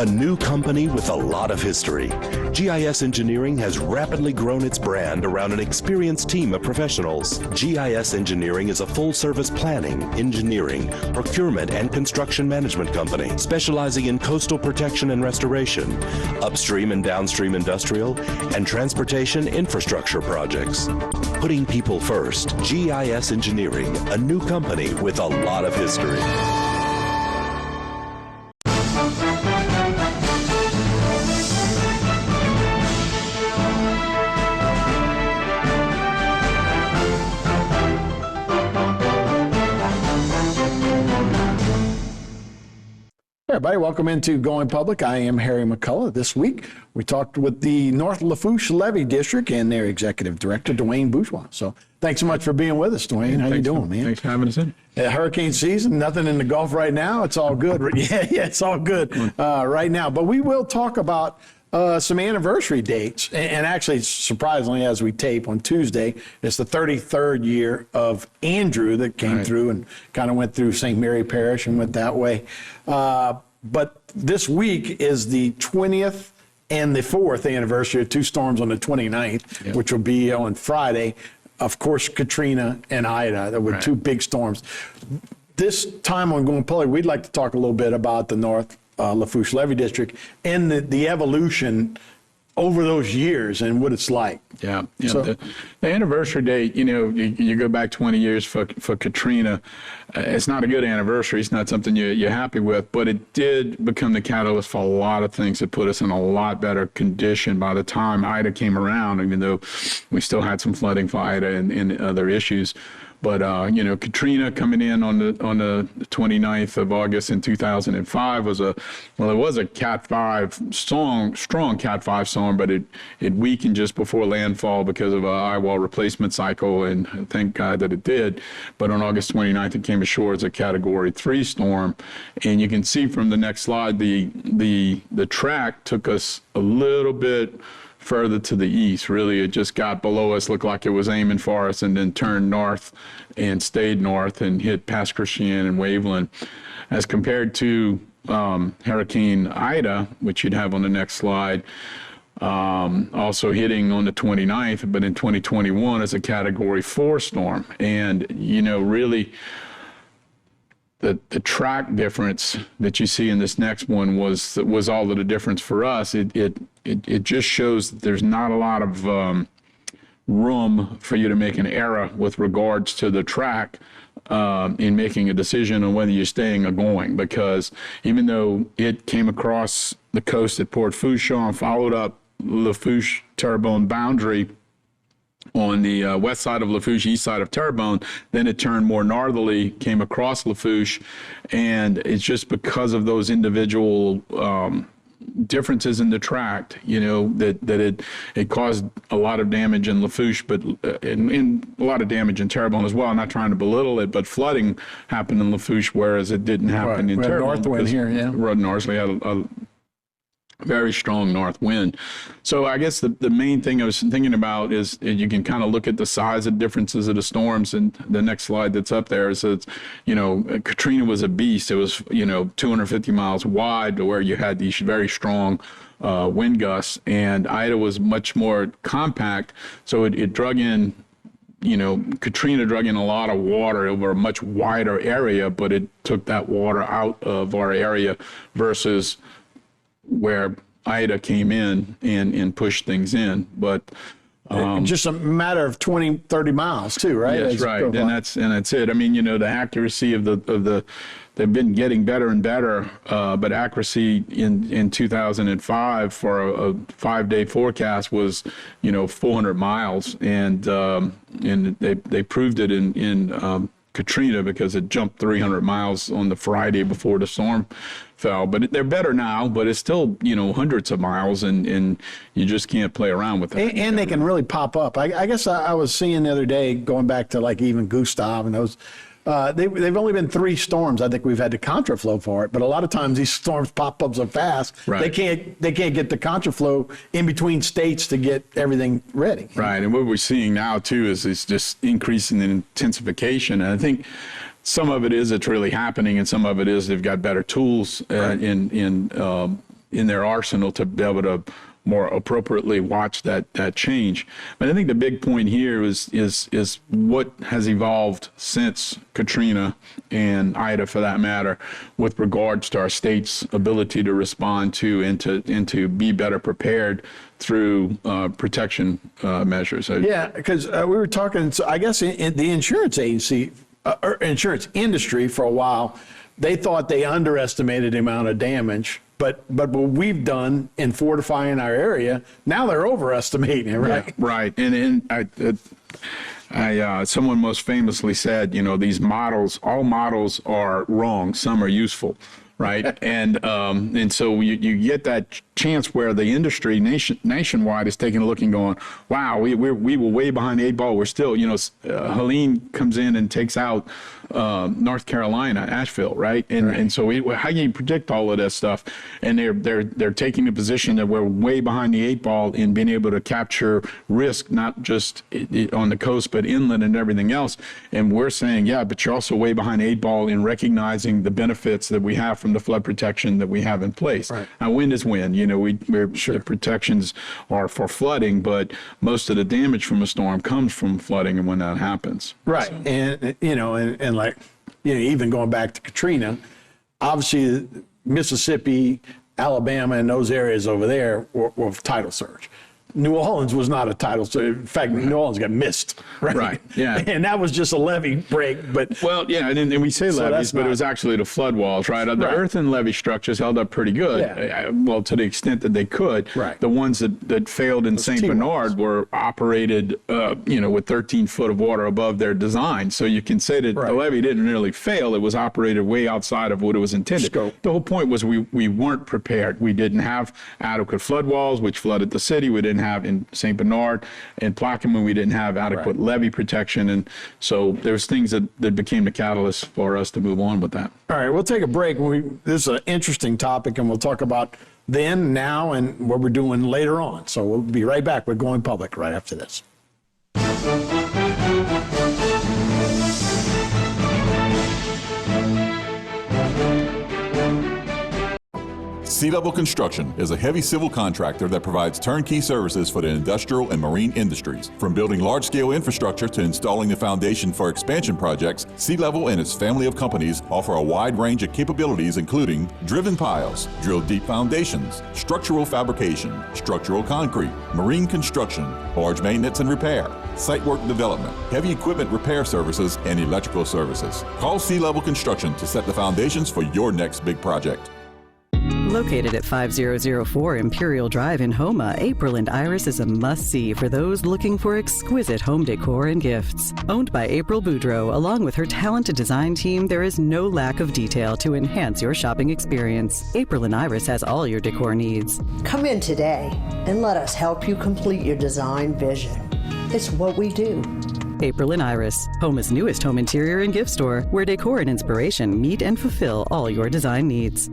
A new company with a lot of history, GIS Engineering has rapidly grown its brand around an experienced team of professionals. GIS Engineering is a full-service planning, engineering, procurement, and construction management company specializing in coastal protection and restoration, upstream and downstream industrial, and transportation infrastructure projects. Putting people first, GIS Engineering, a new company with a lot of history. Hey everybody, welcome into Going Public. I am Harry McCullough. This week, we talked with the North Lafourche Levee District and their Executive Director, Dwayne Bourgeois. So thanks so much for being with us, Dwayne. How you doing, man? Thanks for having us in. Hurricane season, nothing in the Gulf right now. It's all good. Yeah, it's all good right now. But we will talk about some anniversary dates. And actually, surprisingly, as we tape on Tuesday, it's the 33rd year of Andrew that came through and kind of went through St. Mary Parish and went that way. But this week is the 20th and the 4th anniversary of two storms on the 29th, which will be on Friday. Of course, Katrina and Ida, there were two big storms. This time on Going Public, we'd like to talk a little bit about the North Lafourche Levee District and the evolution over those years and what it's like. Yeah. So, the anniversary date, you go back 20 years for Katrina. It's not a good anniversary. It's not something you're happy with, but it did become the catalyst for a lot of things that put us in a lot better condition by the time Ida came around, even though we still had some flooding for Ida and other issues. But, Katrina coming in on the 29th of August in 2005 was it was a Cat 5 strong Cat 5 storm, but it weakened just before landfall because of a eye wall replacement cycle, and thank God that it did. But on August 29th, it came ashore as a Category 3 storm. And you can see from the next slide, the track took us a little bit further to the east. Really, it just got below us, looked like it was aiming for us, and then turned north and stayed north and hit past Christian and Waveland. As compared to Hurricane Ida, which you'd have on the next slide, also hitting on the 29th, but in 2021 as a Category 4 storm. And, really, the track difference that you see in this next one was all of the difference for us. It just shows that there's not a lot of room for you to make an error with regards to the track in making a decision on whether you're staying or going, because even though it came across the coast at Port Fourchon and followed up Lafourche Terrebonne boundary on the west side of Lafourche, east side of Terrebonne, then it turned more northerly, came across Lafourche, and it's just because of those individual differences in the track, that it caused a lot of damage in Lafourche, but and a lot of damage in Terrebonne as well. I'm not trying to belittle it, but flooding happened in Lafourche, whereas it didn't happen in Terrebonne. North wind here, Northerly had a very strong north wind. So I guess the main thing I was thinking about is you can kind of look at the size of differences of the storms. And the next slide that's up there is that, Katrina was a beast. It was, 250 miles wide, to where you had these very strong wind gusts, and Ida was much more compact. So it drug in, Katrina drug in a lot of water over a much wider area, but it took that water out of our area versus where Ida came in and pushed things in. But just a matter of 20, 30 miles too, right? Yes, right. And that's it. I mean, the accuracy of the they've been getting better and better, but accuracy in 2005 for a 5-day forecast was, 400 miles, and they proved it in Katrina, because it jumped 300 miles on the Friday before the storm fell. But they're better now, but it's still, hundreds of miles, and you just can't play around with that. And they can really pop up. I guess I was seeing the other day, going back to like even Gustav and those, they've only been 3 storms. I think we've had the contraflow for it, but a lot of times these storms pop up so fast, they can't get the contraflow in between states to get everything ready. Right, and what we're seeing now too is just increasing in intensification, and I think some of it is it's really happening, and some of it is they've got better tools in in their arsenal to be able to more appropriately watch that change. But I think the big point here is what has evolved since Katrina and Ida, for that matter, with regards to our state's ability to respond to and to be better prepared through protection measures. Yeah, because we were talking, so I guess in the insurance agency, or insurance industry for a while, they thought they underestimated the amount of damage. But what we've done in fortifying our area, now they're overestimating it, right? Yeah, right. And someone most famously said, these models, all models are wrong. Some are useful, right? and so you get that chance where the industry nationwide is taking a look and going, wow, we were way behind the 8 ball. We're still, Helene comes in and takes out North Carolina, Asheville, right? And so how do you predict all of that stuff? And they're taking the position that we're way behind the 8 ball in being able to capture risk, not just on the coast, but inland and everything else. And we're saying, yeah, but you're also way behind the 8 ball in recognizing the benefits that we have from the flood protection that we have in place. Right. Now, wind is wind. The protections are for flooding, but most of the damage from a storm comes from flooding and when that happens. Right. So. And like, even going back to Katrina, obviously Mississippi, Alabama, and those areas over there were tidal surge. New Orleans was not a tidal surge. In fact, New Orleans got missed. Right. Yeah. And that was just a levee break. But well, yeah, and we say levees, but it was actually the flood walls, right? The earth and levee structures held up pretty good. Yeah. Well, to the extent that they could. Right. The ones that failed in St. Bernard were operated, with 13 foot of water above their design. So you can say that the levee didn't really fail. It was operated way outside of what it was intended. Scope. The whole point was we weren't prepared. We didn't have adequate flood walls, which flooded the city. We didn't have in St. Bernard and Plaquemine, we didn't have adequate levee protection. And so there's things that became the catalyst for us to move on with that. All right, we'll take a break. This is an interesting topic, and we'll talk about then, now, and what we're doing later on. So we'll be right back with Going Public right after this. Sea Level Construction is a heavy civil contractor that provides turnkey services for the industrial and marine industries. From building large-scale infrastructure to installing the foundation for expansion projects, Sea Level and its family of companies offer a wide range of capabilities including driven piles, drill deep foundations, structural fabrication, structural concrete, marine construction, barge maintenance and repair, site work development, heavy equipment repair services, and electrical services. Call Sea Level Construction to set the foundations for your next big project. Located at 5004 Imperial Drive in Houma, April and Iris is a must-see for those looking for exquisite home decor and gifts. Owned by April Boudreau, along with her talented design team, there is no lack of detail to enhance your shopping experience. April and Iris has all your decor needs. Come in today and let us help you complete your design vision. It's what we do. April and Iris, Homa's newest home interior and gift store, where decor and inspiration meet and fulfill all your design needs.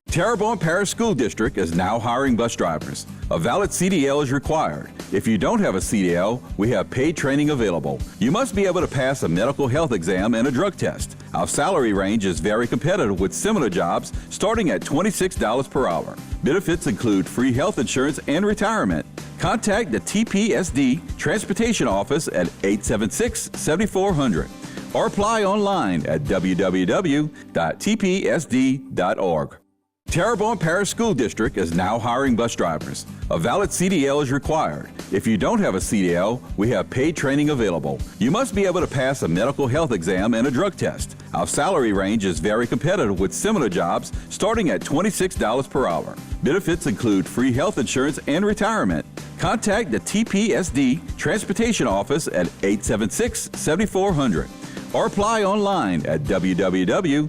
Terrebonne Parish School District is now hiring bus drivers. A valid CDL is required. If you don't have a CDL, we have paid training available. You must be able to pass a medical health exam and a drug test. Our salary range is very competitive with similar jobs starting at $26 per hour. Benefits include free health insurance and retirement. Contact the TPSD Transportation Office at 876-7400 or apply online at www.tpsd.org. Terrebonne Parish School District is now hiring bus drivers. A valid CDL is required. If you don't have a CDL, we have paid training available. You must be able to pass a medical health exam and a drug test. Our salary range is very competitive with similar jobs starting at $26 per hour. Benefits include free health insurance and retirement. Contact the TPSD Transportation Office at 876-7400 or apply online at www.tpsd.org.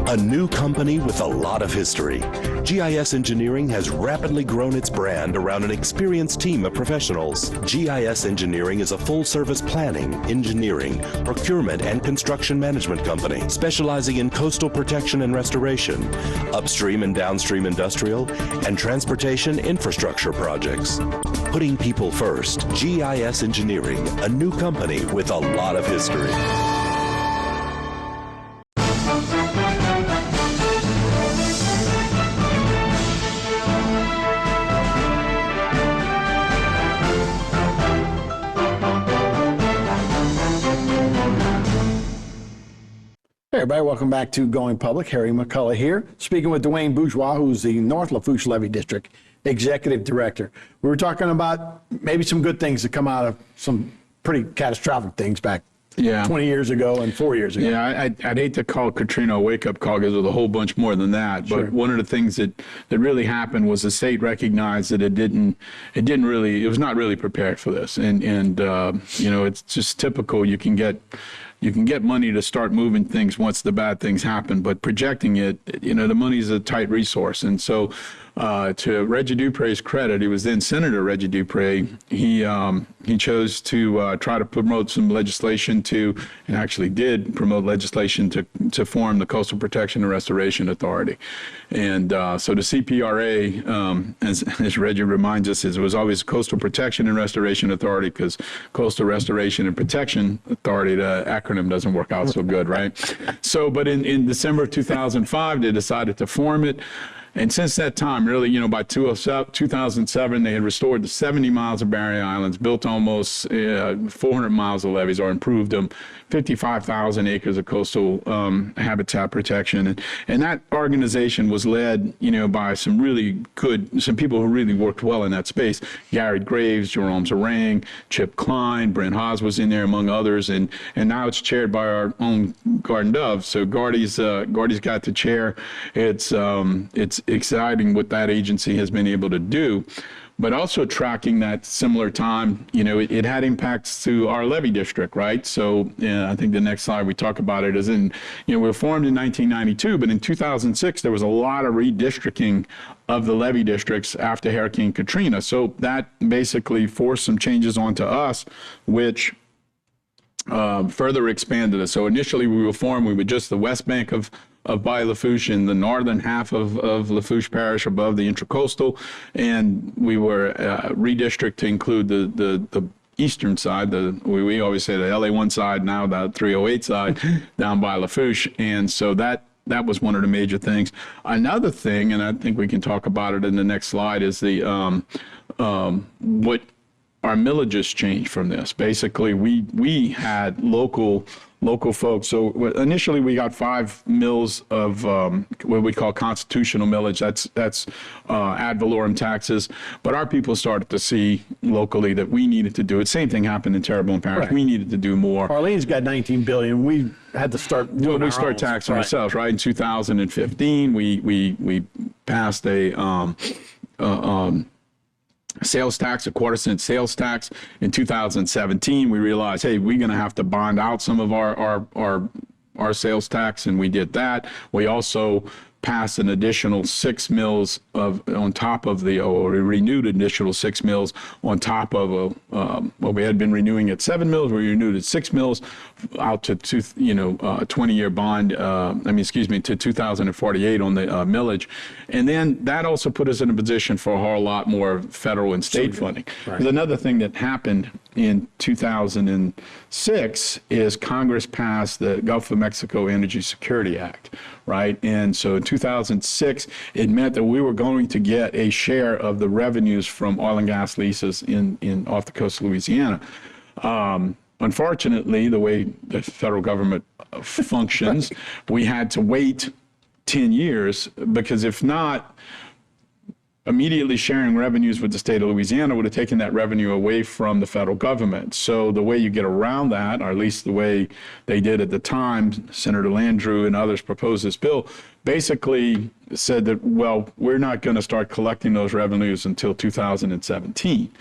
A new company with a lot of history, GIS Engineering has rapidly grown its brand around an experienced team of professionals. GIS Engineering is a full-service planning, engineering, procurement, and construction management company specializing in coastal protection and restoration, upstream and downstream industrial, and transportation infrastructure projects. Putting people first, GIS Engineering, a new company with a lot of history. Hey everybody, welcome back to Going Public. Harry McCullough here, speaking with Dwayne Bourgeois, who's the North Lafourche Levee District Executive Director. We were talking about maybe some good things that come out of some pretty catastrophic things back 20 years ago and 4 years ago. Yeah, I'd hate to call Katrina a wake-up call because there's a whole bunch more than that. But one of the things that really happened was the state recognized that it was not really prepared for this. And you know, it's just typical. You can get money to start moving things once the bad things happen, but projecting it, you know, the money's a tight resource. And so to Reggie Dupre's credit, he was then Senator Reggie Dupre, he chose to try to promote some legislation and actually did promote legislation to form the Coastal Protection and Restoration Authority. And so the CPRA, as Reggie reminds us, it was always Coastal Protection and Restoration Authority because Coastal Restoration and Protection Authority, the acronym doesn't work out so good, right? So, but in December of 2005, they decided to form it. And since that time, really, you know, by 2007, they had restored the 70 miles of barrier islands, built almost 400 miles of levees, or improved them, 55,000 acres of coastal habitat protection. And that organization was led, you know, by some people who really worked well in that space. Gary Graves, Jerome Zarang, Chip Klein, Brent Haas was in there, among others. And now it's chaired by our own Garden Dove. So Gardy's got the chair. It's exciting what that agency has been able to do, but also tracking that similar time, you know, it had impacts to our levee district, right? So I think the next slide we talk about it is we were formed in 1992, but in 2006, there was a lot of redistricting of the levee districts after Hurricane Katrina. So that basically forced some changes onto us, which further expanded us. So initially we were formed, we were just the west bank of Bay Lafourche in the northern half of Lafourche Parish above the intracoastal, and we were redistricted to include the eastern side, we always say the LA1 side, now the 308 side, down by Lafourche. And so that was one of the major things. Another thing, and I think we can talk about it in the next slide, is what our millages changed from this. Basically, we had local folks. So initially we got 5 mills of what we call constitutional millage. That's ad valorem taxes. But our people started to see locally that we needed to do it. Same thing happened in Terrebonne Parish. Right. We needed to do more. Orleans got $19 billion. We had to start doing we start taxing ourselves, right? In 2015, we passed a sales tax, a quarter-cent sales tax. In 2017, we realized, hey, we're going to have to bond out some of our sales tax, and we did that. We also passed an additional 6 mills on top of or renewed additional 6 mills on top of we had been renewing at 7 mills. We renewed at 6 mills out to 20-year bond. To 2048 on the millage, and then that also put us in a position for a whole lot more federal and state funding. Right. There's another thing that happened in 2006 is Congress passed the Gulf of Mexico Energy Security Act, right? And so in 2006, it meant that we were going to get a share of the revenues from oil and gas leases in off the coast of Louisiana. Unfortunately, the way the federal government functions, we had to wait 10 years because if not, immediately sharing revenues with the state of Louisiana would have taken that revenue away from the federal government. So the way you get around that, or at least the way they did at the time, Senator Landrieu and others proposed this bill, basically said that, well, we're not going to start collecting those revenues until 2017.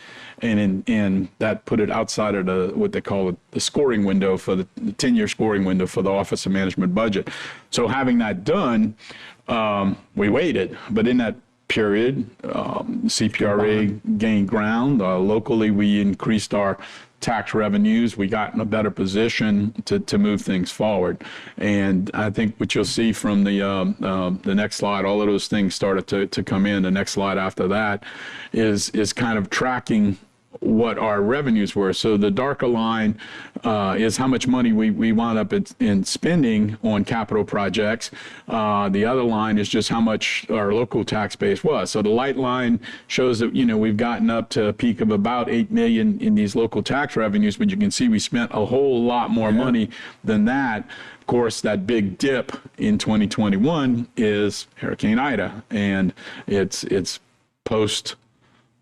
And that put it outside of what they call the scoring window for the 10-year scoring window for the Office of Management Budget. So having that done, we waited. But in that period, CPRA gained ground. Locally, we increased our tax revenues. We got in a better position to move things forward. And I think what you'll see from the next slide, all of those things started to come in. The next slide after that is kind of tracking what our revenues were. So the darker line is how much money we wound up in spending on capital projects. The other line is just how much our local tax base was. So the light line shows that, we've gotten up to a peak of about 8 million in these local tax revenues, but you can see we spent a whole lot more money than that. Of course, that big dip in 2021 is Hurricane Ida, and it's post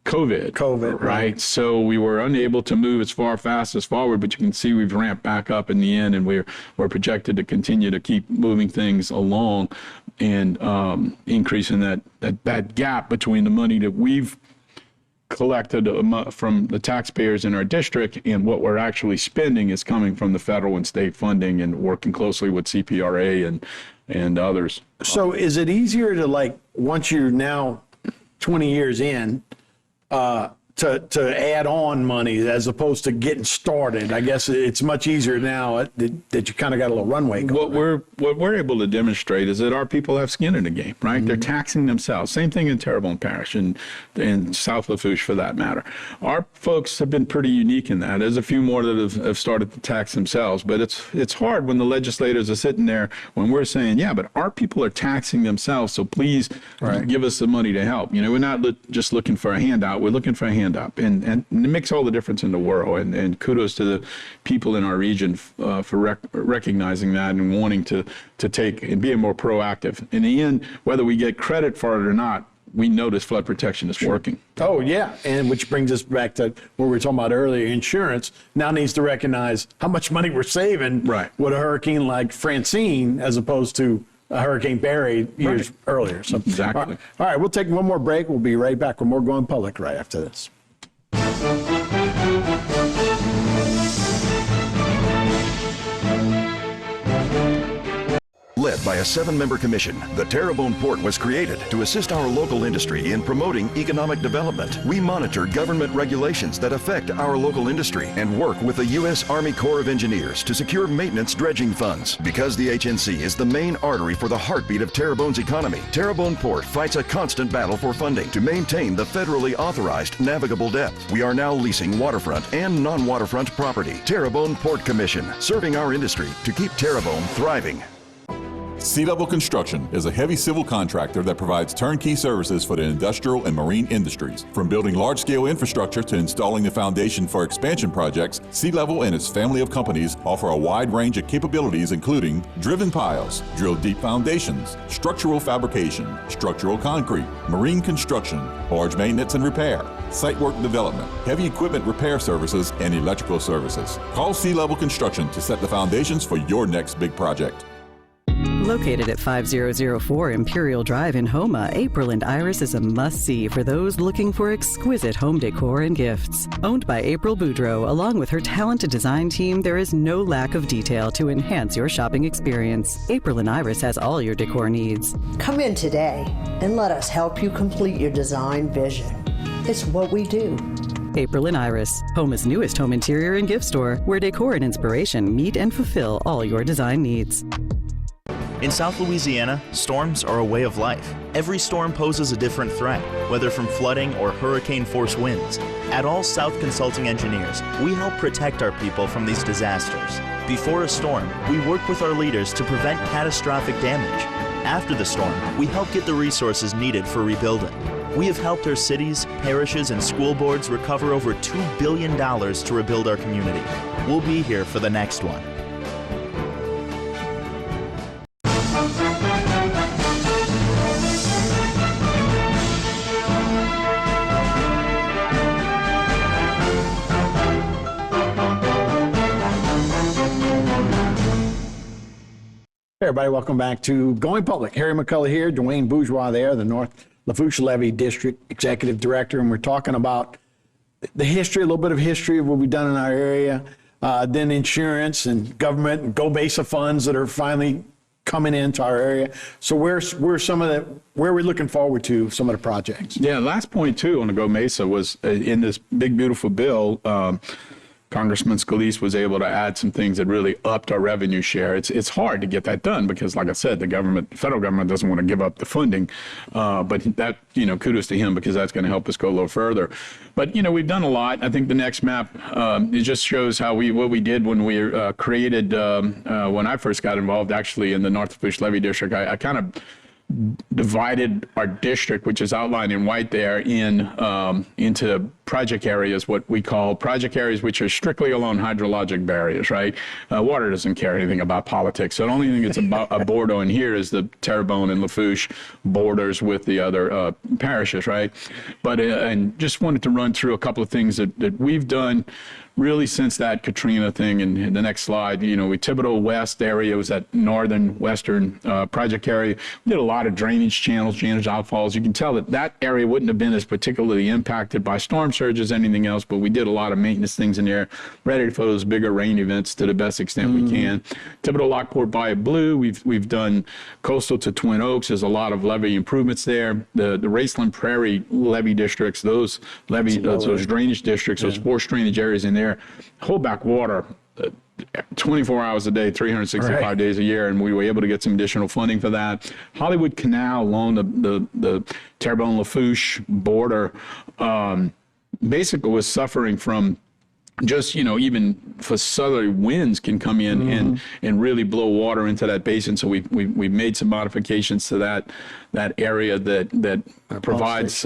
COVID, right? So we were unable to move as fast as forward, but you can see we've ramped back up in the end, and we're projected to continue to keep moving things along and increasing that gap between the money that we've collected from the taxpayers in our district and what we're actually spending is coming from the federal and state funding and working closely with CPRA and others. So is it easier to, once you're now 20 years in, to add on money as opposed to getting started? I guess it's much easier now that you kind of got a little runway going. What we're able to demonstrate is that our people have skin in the game, right? They're taxing themselves. Same thing in Terrebonne Parish and South Lafourche for that matter. Our folks have been pretty unique in that. There's a few more that have started to tax themselves, but it's hard when the legislators are sitting there when we're saying, yeah, but our people are taxing themselves, so please give us the money to help. We're not just looking for a handout. We're looking for a hand up, and it makes all the difference in the world. And kudos to the people in our region for recognizing that and wanting to take and being more proactive. In the end, whether we get credit for it or not, we know this flood protection is working. Oh, yeah. And which brings us back to what we were talking about earlier. Insurance now needs to recognize how much money we're saving with a hurricane like Francine as opposed to a Hurricane Barry years earlier. So, exactly. All right, we'll take one more break. We'll be right back with more Going Public right after this. Led by a 7-member commission, the Terrebonne Port was created to assist our local industry in promoting economic development. We monitor government regulations that affect our local industry and work with the U.S. Army Corps of Engineers to secure maintenance dredging funds. Because the HNC is the main artery for the heartbeat of Terrebonne's economy, Terrebonne Port fights a constant battle for funding to maintain the federally authorized navigable depth. We are now leasing waterfront and non-waterfront property. Terrebonne Port Commission, serving our industry to keep Terrebonne thriving. Sea Level Construction is a heavy civil contractor that provides turnkey services for the industrial and marine industries. From building large-scale infrastructure to installing the foundation for expansion projects, Sea Level and its family of companies offer a wide range of capabilities including driven piles, drilled deep foundations, structural fabrication, structural concrete, marine construction, barge maintenance and repair, site work development, heavy equipment repair services, and electrical services. Call Sea Level Construction to set the foundations for your next big project. Located at 5004 Imperial Drive in Houma, April and Iris is a must-see for those looking for exquisite home decor and gifts. Owned by April Boudreau, along with her talented design team, there is no lack of detail to enhance your shopping experience. April and Iris has all your decor needs. Come in today and let us help you complete your design vision. It's what we do. April and Iris, Homa's newest home interior and gift store, where decor and inspiration meet and fulfill all your design needs. In South Louisiana, storms are a way of life. Every storm poses a different threat, whether from flooding or hurricane-force winds. At All South Consulting Engineers, we help protect our people from these disasters. Before a storm, we work with our leaders to prevent catastrophic damage. After the storm, we help get the resources needed for rebuilding. We have helped our cities, parishes, and school boards recover over $2 billion to rebuild our community. We'll be here for the next one. Hey everybody, welcome back to Going Public. Harry McCullough here, Dwayne Bourgeois there, the North Lafourche Levee District Executive Director, and we're talking about the history, a little bit of history of what we've done in our area, then insurance and government and Go Mesa funds that are finally coming into our area. So where are we looking forward to some of the projects? Yeah, last point too on the Go Mesa was in this big beautiful bill. Congressman Scalise was able to add some things that really upped our revenue share. It's hard to get that done because, like I said, the federal government doesn't want to give up the funding. But that, kudos to him because that's going to help us go a little further. But, we've done a lot. I think the next map, it just shows what we did when we created, when I first got involved actually in the North Lafourche Levee District. I kind of divided our district, which is outlined in white there, into project areas, what we call project areas, which are strictly along hydrologic barriers, right? Water doesn't care anything about politics. So the only thing that's about a border in here is the Terrebonne and Lafourche borders with the other parishes, right? But and just wanted to run through a couple of things that we've done really since that Katrina thing. And the next slide, we Thibodaux West area was that northern western project area. We did a lot of drainage channels, drainage outfalls. You can tell that area wouldn't have been as particularly impacted by storm surges, anything else, but we did a lot of maintenance things in there, ready for those bigger rain events to the best extent we can. Thibodaux, Lockport, Bayou Blue, we've done coastal to Twin Oaks. There's a lot of levee improvements there. The Raceland Prairie levee districts, those drainage districts, those forced drainage areas in there, hold back water 24 hours a day, 365 days a year, and we were able to get some additional funding for that. Hollywood Canal along the Terrebonne-Lafourche border basically was suffering from just, even for southerly winds can come in and really blow water into that basin. So we've made some modifications to that area that provides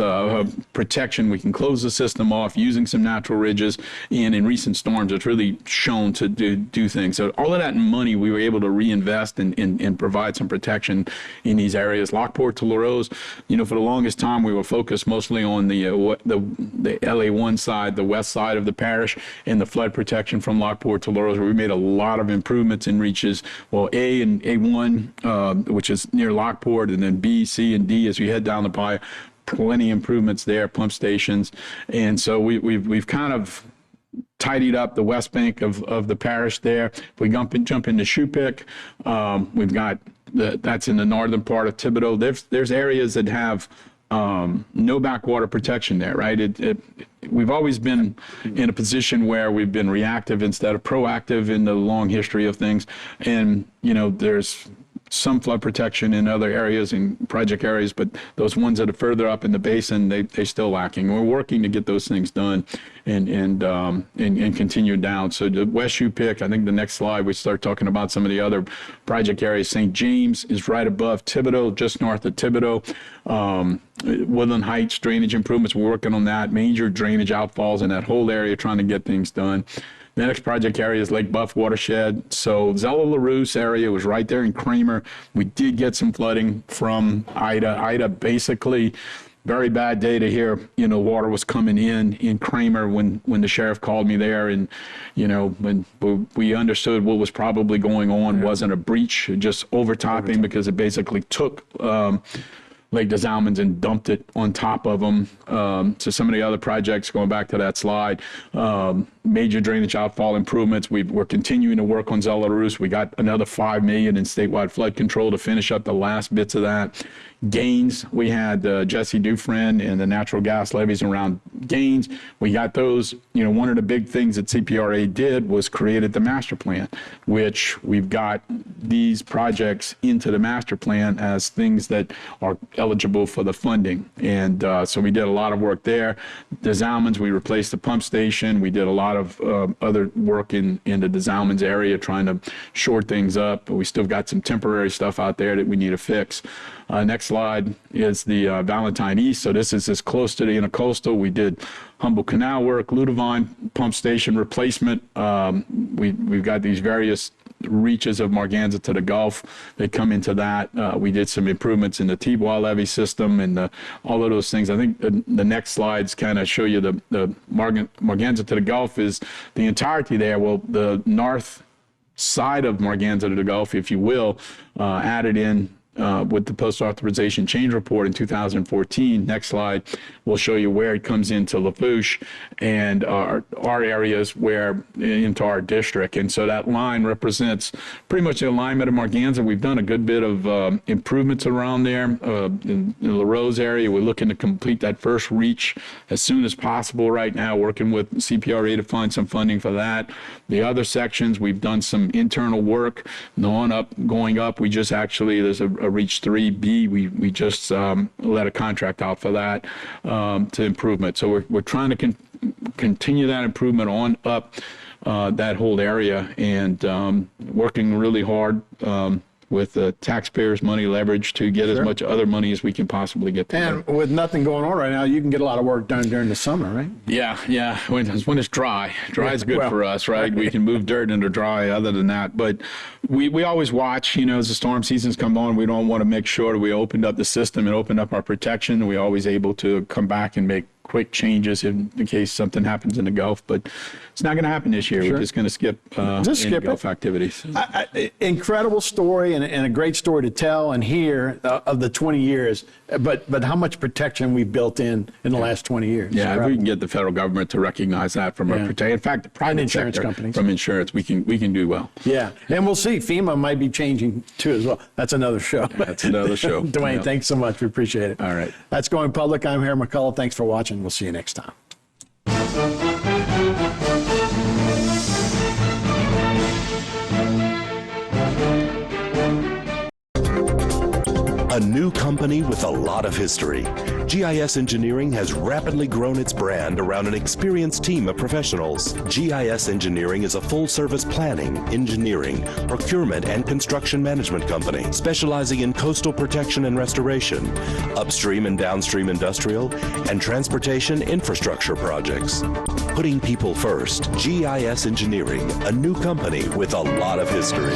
protection. We can close the system off using some natural ridges, and in recent storms, it's really shown to do things. So all of that money we were able to reinvest and provide some protection in these areas. Lockport to Larose, for the longest time we were focused mostly on the LA1 side, the west side of the parish, and the flood protection from Lockport to Larose, where we made a lot of improvements in reaches. Well, A and A1, which is near Lockport, and then B, C, and D as we head down the Bayou. Plenty improvements there, pump stations, and so we've kind of tidied up the west bank of the parish there. If we jump into Shoepick, we've got that's in the northern part of Thibodaux. There's areas that have no backwater protection there, right? We've always been in a position where we've been reactive instead of proactive in the long history of things, and there's some flood protection in other areas, in project areas, but those ones that are further up in the basin, they're still lacking. We're working to get those things done and continue down. So the West Shoepick, I think the next slide, we start talking about some of the other project areas. St. James is right above Thibodaux, just north of Thibodaux. Woodland Heights drainage improvements, we're working on that. Major drainage outfalls in that whole area, trying to get things done. The next project area is Lake Buff watershed. So Zella LaRousse area was right there in Kramer. We did get some flooding from Ida. Ida basically, very bad day to hear, water was coming in Kramer when the sheriff called me there, and, when we understood what was probably going on wasn't a breach, just overtopping because it basically took Lake des Allemands and dumped it on top of them. So some of the other projects, going back to that slide, major drainage outfall improvements. We're continuing to work on Zella LaRousse. We got another $5 million in statewide flood control to finish up the last bits of that. Gaines, we had Jesse Dufresne and the natural gas levees around Gaines. We got those. One of the big things that CPRA did was created the master plan, which we've got these projects into the master plan as things that are eligible for the funding. And so we did a lot of work there. Des Allemands, we replaced the pump station. We did a lot of other work in the Des Allemands area trying to shore things up, but we still got some temporary stuff out there that we need to fix. Next slide is the Valentine East. So this is as close to the intercoastal. We did Humboldt Canal work, Ludovine pump station replacement. We've got these various reaches of Marganza to the Gulf. They come into that. We did some improvements in the Tibois levee system and all of those things. I think the next slides kind of show you the Marganza to the Gulf is the entirety there. Well, the north side of Marganza to the Gulf, if you will, added in with the post-authorization change report in 2014. Next slide will show you where it comes into Lafourche and our areas where into our district. And so that line represents pretty much the alignment of Marganza. We've done a good bit of improvements around there. In the LaRose area, we're looking to complete that first reach as soon as possible right now, working with CPRA to find some funding for that. The other sections, we've done some internal work. Going up, we just actually, there's a Reach 3B, we just let a contract out for that to improvement. So we're trying to continue that improvement on up that whole area, and working really hard with taxpayers' money leverage to get as much other money as we can possibly get to. And with nothing going on right now, you can get a lot of work done during the summer, right? Yeah. When it's dry. Dry is good for us, right? We can move dirt into dry other than that. But we always watch, as the storm seasons come on, we don't want to make sure that we opened up the system and opened up our protection. We're always able to come back and make quick changes in case something happens in the Gulf, but it's not going to happen this year. We're just going to skip Gulf activities. Incredible story and a great story to tell and hear of the 20 years, but how much protection we've built in the last 20 years. Yeah, if we can get the federal government to recognize that from our protection. In fact, the private insurance sector companies. From insurance, we can do well. Yeah, and we'll see. FEMA might be changing too as well. That's another show. That's another show. Dwayne, thanks so much. We appreciate it. All right. That's Going Public. I'm Harry McCullough. Thanks for watching. We'll see you next time. A new company with a lot of history, GIS Engineering has rapidly grown its brand around an experienced team of professionals. GIS Engineering is a full-service planning, engineering, procurement, and construction management company specializing in coastal protection and restoration, upstream and downstream industrial, and transportation infrastructure projects. Putting people first, GIS Engineering, a new company with a lot of history.